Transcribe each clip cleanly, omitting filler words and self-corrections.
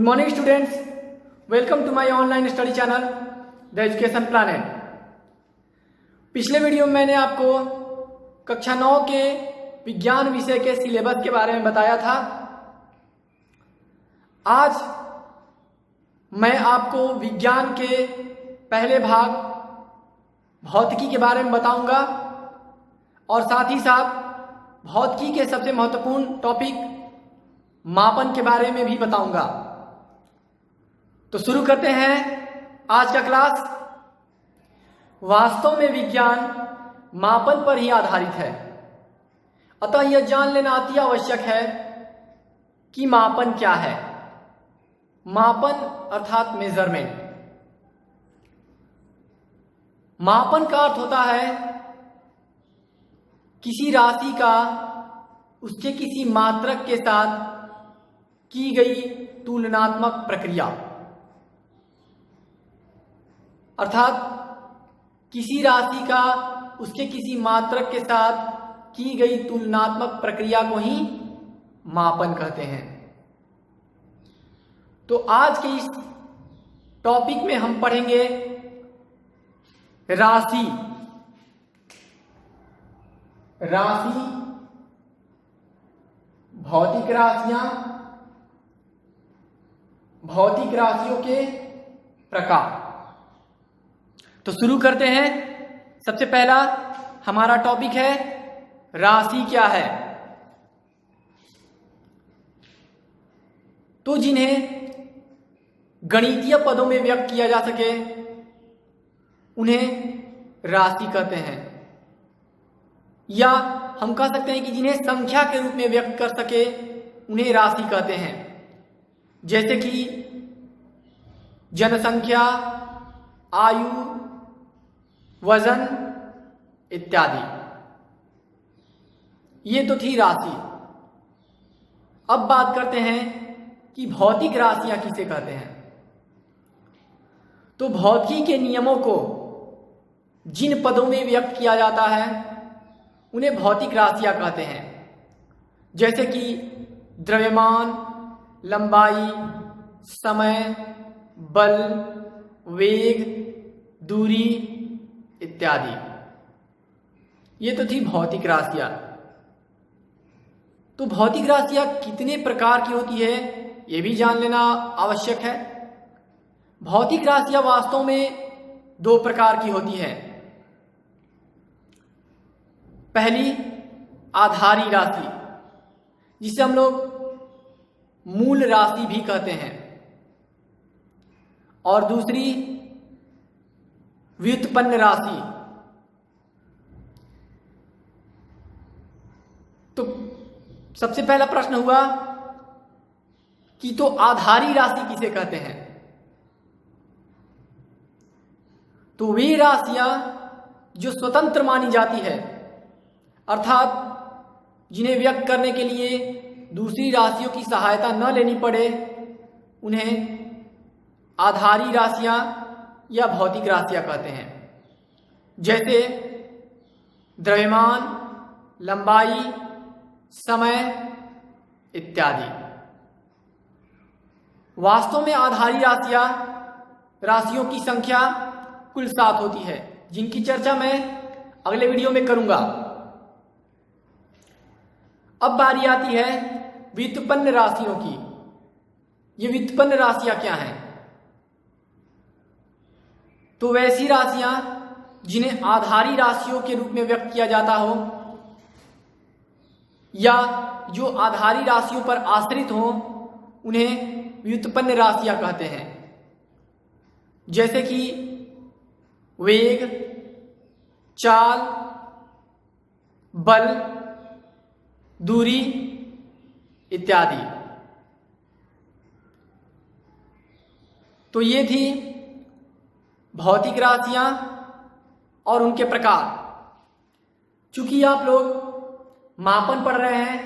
Good morning students, welcome to my online study channel the education planet. पिछले वीडियो में मैंने आपको कक्षा 9 के विज्ञान विषय के सिलेबस के बारे में बताया था। आज मैं आपको विज्ञान के पहले भाग भौतिकी के बारे में बताऊंगा और साथ ही साथ भौतिकी के सबसे महत्वपूर्ण टॉपिक मापन के बारे में भी बताऊंगा। तो शुरू करते हैं आज का क्लास। वास्तव में विज्ञान मापन पर ही आधारित है, अतः यह जान लेना अति आवश्यक है कि मापन क्या है। मापन अर्थात मेजरमेंट। मापन का अर्थ होता है किसी राशि का उसके किसी मात्रक के साथ की गई तुलनात्मक प्रक्रिया, अर्थात किसी राशि का उसके किसी मात्रक के साथ की गई तुलनात्मक प्रक्रिया को ही मापन कहते हैं। तो आज के इस टॉपिक में हम पढ़ेंगे राशि। भौतिक राशियां, भौतिक राशियों के प्रकार। तो शुरू करते हैं। सबसे पहला हमारा टॉपिक है राशि क्या है। तो जिन्हें गणितीय पदों में व्यक्त किया जा सके उन्हें राशि कहते हैं, या हम कह सकते हैं कि जिन्हें संख्या के रूप में व्यक्त कर सके उन्हें राशि कहते हैं। जैसे कि जनसंख्या, आयु, वजन इत्यादि, ये तो थी राशि। अब बात करते हैं कि भौतिक राशियां किसे कहते हैं। तो भौतिकी के नियमों को जिन पदों में व्यक्त किया जाता है उन्हें भौतिक राशियां कहते हैं। जैसे कि द्रव्यमान, लंबाई, समय, बल, वेग, दूरी इत्यादि, ये तो थी भौतिक राशियां। तो भौतिक राशियां कितने प्रकार की होती है ये भी जान लेना आवश्यक है। भौतिक राशियां वास्तव में दो प्रकार की होती है। पहली आधारी राशि, जिसे हम लोग मूल राशि भी कहते हैं, और दूसरी व्युत्पन्न राशि। तो सबसे पहला प्रश्न हुआ कि तो आधारी राशि किसे कहते हैं। तो वे राशियां जो स्वतंत्र मानी जाती है, अर्थात जिन्हें व्यक्त करने के लिए दूसरी राशियों की सहायता न लेनी पड़े, उन्हें आधारी राशियां या भौतिक राशियां कहते हैं। जैसे द्रव्यमान, लंबाई, समय इत्यादि। वास्तव में आधारी राशियों की संख्या कुल 7 होती है, जिनकी चर्चा मैं अगले वीडियो में करूंगा। अब बारी आती है व्युत्पन्न राशियों की। ये व्युत्पन्न राशियां क्या हैं? तो वैसी राशियां जिन्हें आधारी राशियों के रूप में व्यक्त किया जाता हो, या जो आधारी राशियों पर आश्रित हो, उन्हें व्युत्पन्न राशियां कहते हैं। जैसे कि वेग, चाल, बल, दूरी इत्यादि। तो ये थी भौतिक राशियां और उनके प्रकार। चूंकि आप लोग मापन पढ़ रहे हैं,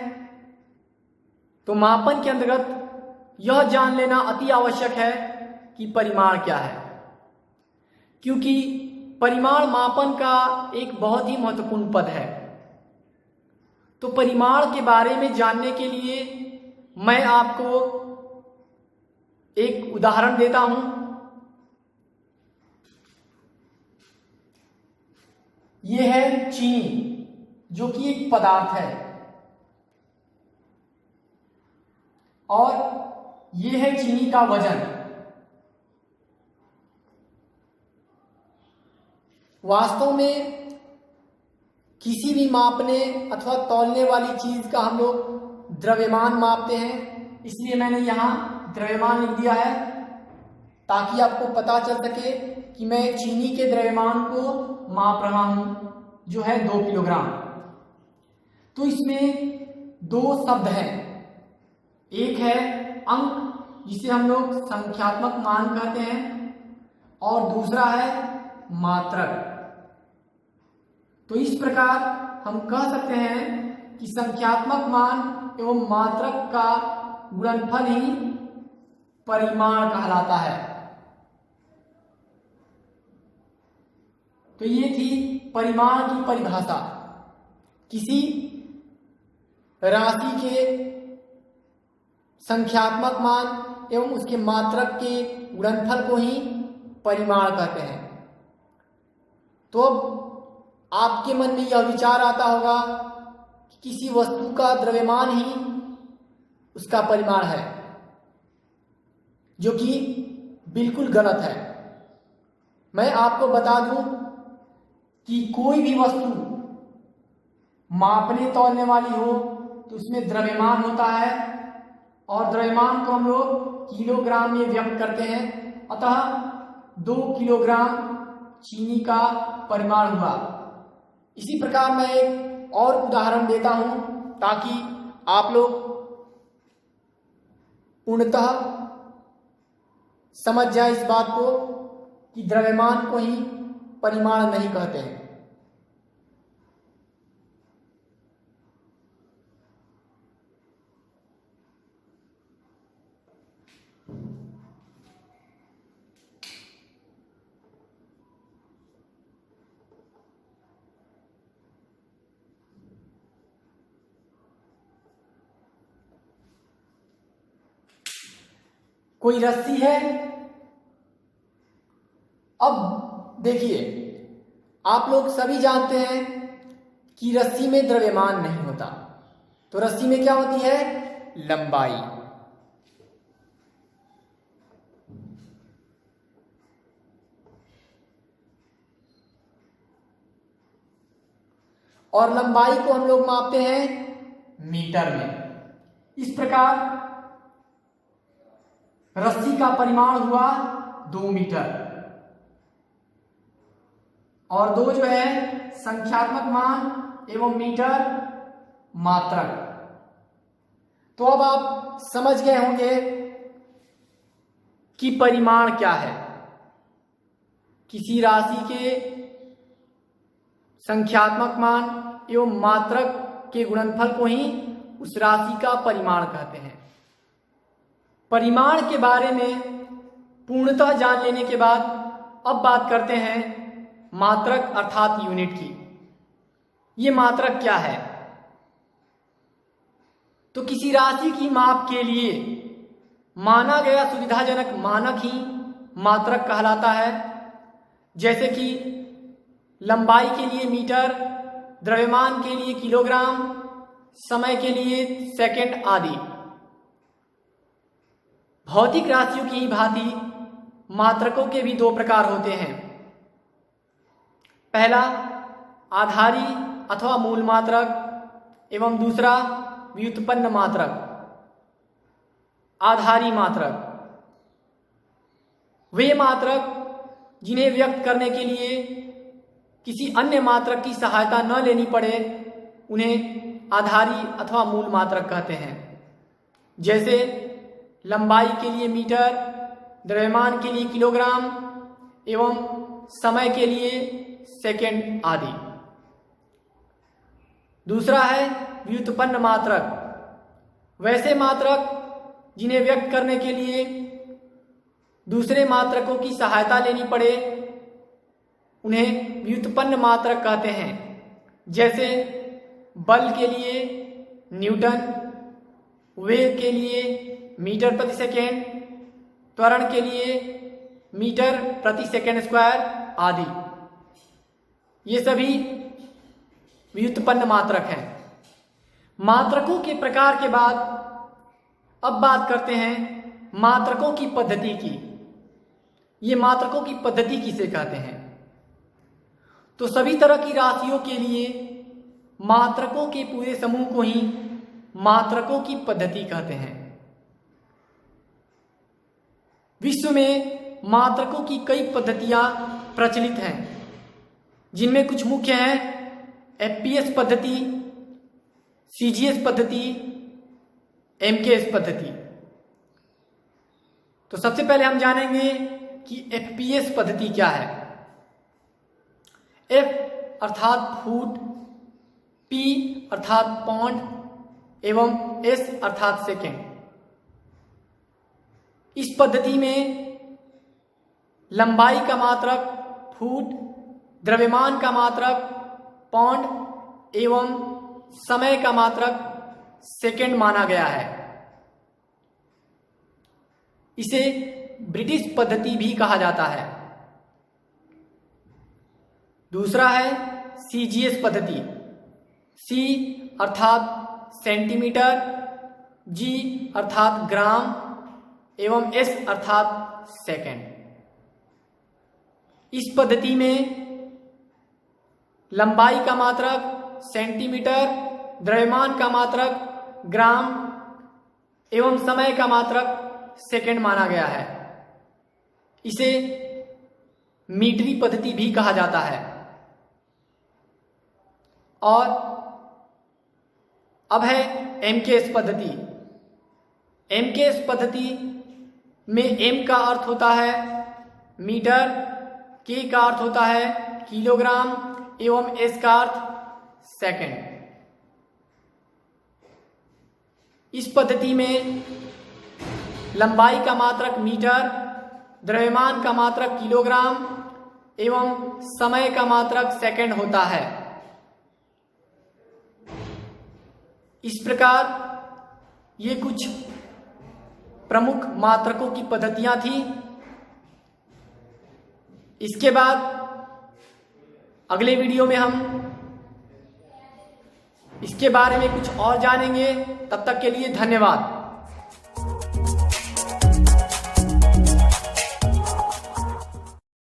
तो मापन के अंतर्गत यह जान लेना अति आवश्यक है कि परिमाण क्या है, क्योंकि परिमाण मापन का एक बहुत ही महत्वपूर्ण पद है। तो परिमाण के बारे में जानने के लिए मैं आपको एक उदाहरण देता हूं। यह है चीनी, जो कि एक पदार्थ है, और यह है चीनी का वजन। वास्तव में किसी भी मापने अथवा तौलने वाली चीज का हम लोग द्रव्यमान मापते हैं, इसलिए मैंने यहां द्रव्यमान लिख दिया है ताकि आपको पता चल सके कि मैं चीनी के द्रव्यमान को माप रहा हूं, जो है 2 किलोग्राम। तो इसमें दो शब्द हैं, एक है अंक जिसे हम लोग संख्यात्मक मान कहते हैं, और दूसरा है मात्रक। तो इस प्रकार हम कह सकते हैं कि संख्यात्मक मान एवं मात्रक का गुणनफल ही परिमाण कहलाता है। तो ये थी परिमाण की परिभाषा। किसी राशि के संख्यात्मक मान एवं उसके मात्रक के गुणनफल को ही परिमाण कहते हैं। तो अब आपके मन में यह विचार आता होगा कि किसी वस्तु का द्रव्यमान ही उसका परिमाण है, जो कि बिल्कुल गलत है। मैं आपको बता दूं कि कोई भी वस्तु मापने तौलने वाली हो तो उसमें द्रव्यमान होता है, और द्रव्यमान को हम लोग किलोग्राम में व्यक्त करते हैं। अतः 2 किलोग्राम चीनी का परिमाण हुआ। इसी प्रकार मैं एक और उदाहरण देता हूं ताकि आप लोग पूर्णतः समझ जाए इस बात को कि द्रव्यमान को ही परिमाण नहीं कहते हैं। कोई रस्सी है। अब देखिए, आप लोग सभी जानते हैं कि रस्सी में द्रव्यमान नहीं होता, तो रस्सी में क्या होती है? लंबाई। और लंबाई को हम लोग मापते हैं मीटर में। इस प्रकार रस्सी का परिमाण हुआ 2 मीटर, और 2 जो है संख्यात्मक मान एवं मीटर मात्रक। तो अब आप समझ गए होंगे कि परिमाण क्या है। किसी राशि के संख्यात्मक मान एवं मात्रक के गुणनफल को ही उस राशि का परिमाण कहते हैं। परिमाण के बारे में पूर्णतः जान लेने के बाद अब बात करते हैं मात्रक अर्थात यूनिट की। ये मात्रक क्या है? तो किसी राशि की माप के लिए माना गया सुविधाजनक मानक ही मात्रक कहलाता है, जैसे कि लंबाई के लिए मीटर, द्रव्यमान के लिए किलोग्राम, समय के लिए सेकंड आदि। भौतिक राशियों की ही भांति मात्रकों के भी 2 प्रकार होते हैं। पहला आधारी अथवा मूल मात्रक एवं दूसरा व्युत्पन्न मात्रक। आधारी मात्रक वे मात्रक जिन्हें व्यक्त करने के लिए किसी अन्य मात्रक की सहायता न लेनी पड़े, उन्हें आधारी अथवा मूल मात्रक कहते हैं। जैसे लंबाई के लिए मीटर, द्रव्यमान के लिए किलोग्राम एवं समय के लिए सेकंड आदि। दूसरा है व्युत्पन्न मात्रक। वैसे मात्रक जिन्हें व्यक्त करने के लिए दूसरे मात्रकों की सहायता लेनी पड़े, उन्हें व्युत्पन्न मात्रक कहते हैं। जैसे बल के लिए न्यूटन, वेग के लिए मीटर प्रति सेकेंड त्वरण के लिए मीटर प्रति सेकंड स्क्वायर आदि। ये सभी व्युत्पन्न मात्रक हैं। मात्रकों के प्रकार के बाद अब बात करते हैं मात्रकों की पद्धति की। ये मात्रकों की पद्धति किसे कहते हैं? तो सभी तरह की राशियों के लिए मात्रकों के पूरे समूह को ही मात्रकों की पद्धति कहते हैं। विश्व में मात्रकों की कई पद्धतियां प्रचलित हैं, जिनमें कुछ मुख्य हैं एफपीएस पद्धति, सीजीएस पद्धति, एमकेएस पद्धति। तो सबसे पहले हम जानेंगे कि एफपीएस पद्धति क्या है। एफ अर्थात फुट, पी अर्थात पौंड एवं एस अर्थात सेकेंड। इस पद्धति में लंबाई का मात्रक फुट, द्रव्यमान का मात्रक पौंड एवं समय का मात्रक सेकेंड माना गया है। इसे ब्रिटिश पद्धति भी कहा जाता है। दूसरा है सीजीएस पद्धति। सी अर्थात सेंटीमीटर, जी अर्थात ग्राम एवं एस अर्थात सेकेंड। इस पद्धति में लंबाई का मात्रक सेंटीमीटर, द्रव्यमान का मात्रक ग्राम एवं समय का मात्रक सेकेंड माना गया है। इसे मीटरी पद्धति भी कहा जाता है। और अब है एमकेएस पद्धति। एमकेएस पद्धति में एम का अर्थ होता है मीटर, के का अर्थ होता है किलोग्राम एवं एस का अर्थ सेकेंड। इस पद्धति में लंबाई का मात्रक मीटर, द्रव्यमान का मात्रक किलोग्राम एवं समय का मात्रक सेकेंड होता है। इस प्रकार ये कुछ प्रमुख मात्रकों की पद्धतियां थी। इसके बाद अगले वीडियो में हम इसके बारे में कुछ और जानेंगे। तब तक के लिए धन्यवाद।